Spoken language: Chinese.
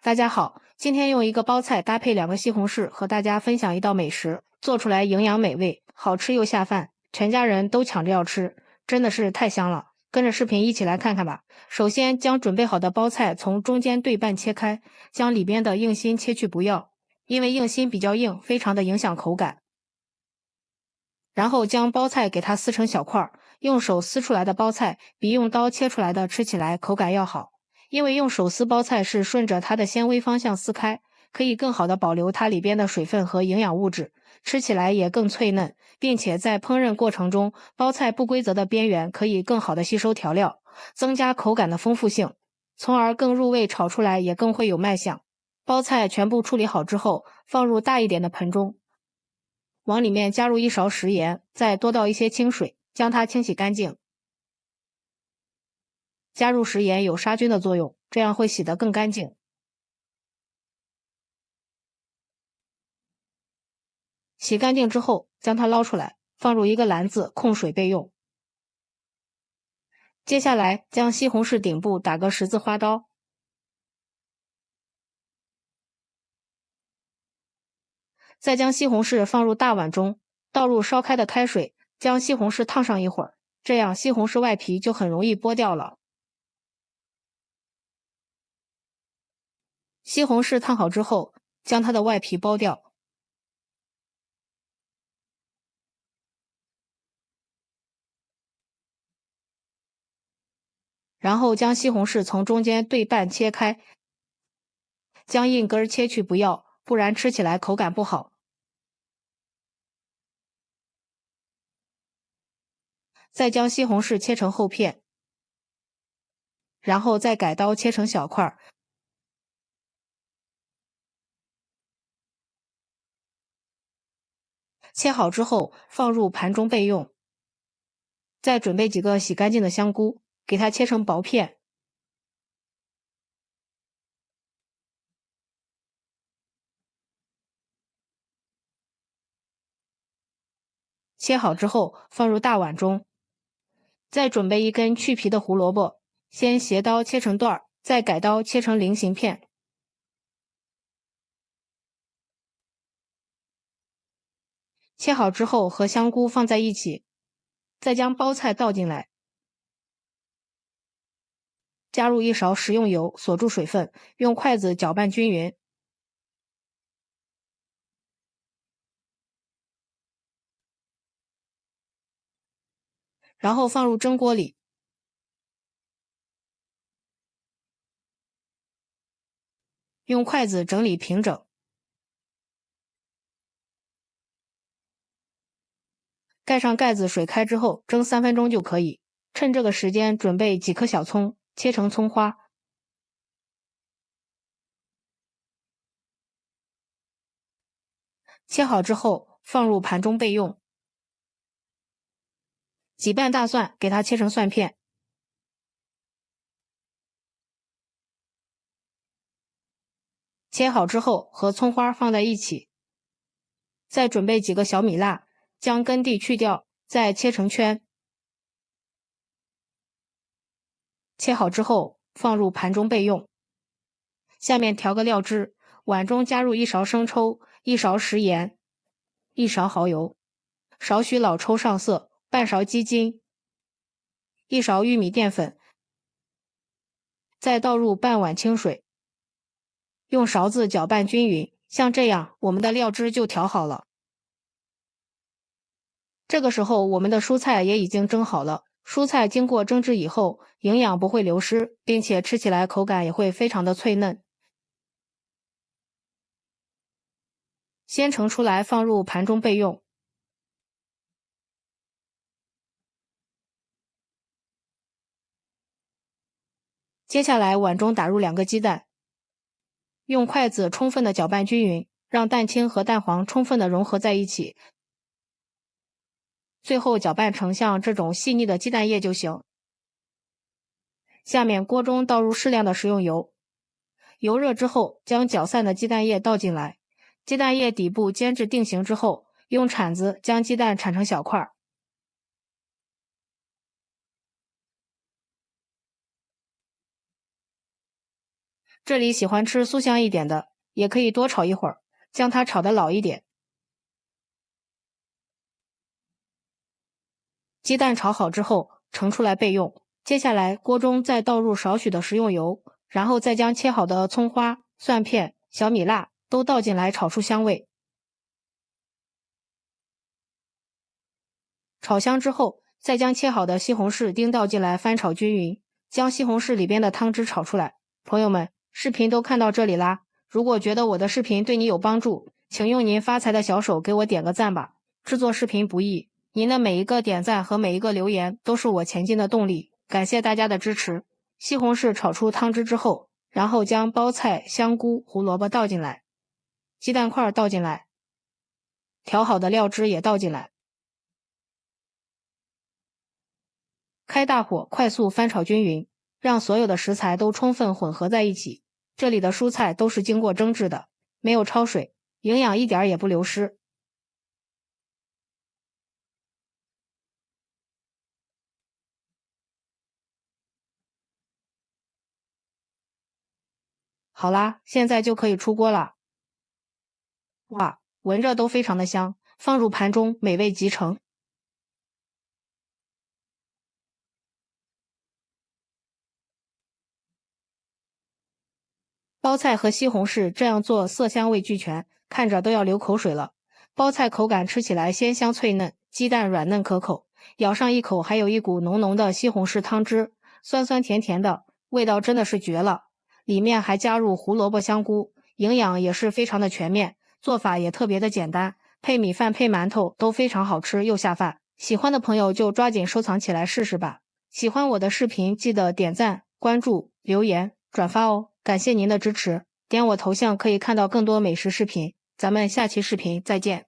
大家好，今天用一个包菜搭配2个西红柿，和大家分享一道美食，做出来营养美味，好吃又下饭，全家人都抢着要吃，真的是太香了。跟着视频一起来看看吧。首先将准备好的包菜从中间对半切开，将里边的硬心切去不要，因为硬心比较硬，非常的影响口感。然后将包菜给它撕成小块儿，用手撕出来的包菜比用刀切出来的吃起来口感要好。因为用手撕包菜是顺着它的纤维方向撕开，可以更好的保留它里边的水分和营养物质，吃起来也更脆嫩，并且在烹饪过程中，包菜不规则的边缘可以更好的吸收调料，增加口感的丰富性，从而更入味，炒出来也更会有卖相。包菜全部处理好之后，放入大一点的盆中，往里面加入1勺食盐，再多倒一些清水，将它清洗干净。加入食盐有杀菌的作用，这样会洗得更干净。洗干净之后，将它捞出来，放入一个篮子控水备用。接下来将西红柿顶部打个十字花刀，再将西红柿放入大碗中，倒入烧开的开水，将西红柿烫上一会儿，这样西红柿外皮就很容易剥掉了。西红柿烫好之后，将它的外皮剥掉。然后将西红柿从中间对半切开，将硬根切去不要，不然吃起来口感不好。再将西红柿切成厚片，然后再改刀切成小块。切好之后放入盘中备用。再准备几个洗干净的香菇，给它切成薄片。切好之后放入大碗中。再准备一根去皮的胡萝卜，先斜刀切成段，再改刀切成菱形片。切好之后和香菇放在一起，再将包菜倒进来，加入1勺食用油，锁住水分，用筷子搅拌均匀。然后放入蒸锅里，用筷子整理平整。盖上盖子，水开之后蒸3分钟就可以。趁这个时间准备几颗小葱，切成葱花。切好之后放入盘中备用。几瓣大蒜，给它切成蒜片。切好之后和葱花放在一起。再准备几个小米辣，将根蒂去掉，再切成圈。切好之后放入盘中备用。下面调个料汁，碗中加入1勺生抽、1勺食盐、1勺蚝油，少许老抽上色，半勺鸡精，1勺玉米淀粉，再倒入半碗清水，用勺子搅拌均匀，像这样我们的料汁就调好了。这个时候我们的蔬菜也已经蒸好了，蔬菜经过蒸制以后，营养不会流失，并且吃起来口感也会非常的脆嫩。先盛出来放入盘中备用。接下来碗中打入2个鸡蛋，用筷子充分的搅拌均匀，让蛋清和蛋黄充分的融合在一起。最后搅拌成像这种细腻的鸡蛋液就行。下面锅中倒入适量的食用油，油热之后将搅散的鸡蛋液倒进来，鸡蛋液底部煎至定型之后，用铲子将鸡蛋铲成小块。这里喜欢吃酥香一点的，也可以多炒一会儿，将它炒得老一点。鸡蛋炒好之后，盛出来备用。接下来，锅中再倒入少许的食用油，然后再将切好的葱花、蒜片、小米辣都倒进来炒出香味。炒香之后，再将切好的西红柿丁倒进来翻炒均匀，将西红柿里边的汤汁炒出来。朋友们，视频都看到这里啦，如果觉得我的视频对你有帮助，请用您发财的小手给我点个赞吧。制作视频不易，您的每一个点赞和每一个留言都是我前进的动力，感谢大家的支持。西红柿炒出汤汁之后，然后将包菜、香菇、胡萝卜倒进来，鸡蛋块倒进来，调好的料汁也倒进来。开大火快速翻炒均匀，让所有的食材都充分混合在一起。这里的蔬菜都是经过蒸制的，没有焯水，营养一点也不流失。好啦，现在就可以出锅了。哇，闻着都非常的香，放入盘中，美味极成。包菜和西红柿这样做色香味俱全，看着都要流口水了。包菜口感吃起来鲜香脆嫩，鸡蛋软嫩可口，咬上一口还有一股浓浓的西红柿汤汁，酸酸甜甜的，味道真的是绝了。里面还加入胡萝卜香菇，营养也是非常的全面，做法也特别的简单，配米饭配馒头都非常好吃又下饭。喜欢的朋友就抓紧收藏起来试试吧。喜欢我的视频记得点赞、关注、留言、转发哦。感谢您的支持，点我头像可以看到更多美食视频，咱们下期视频再见。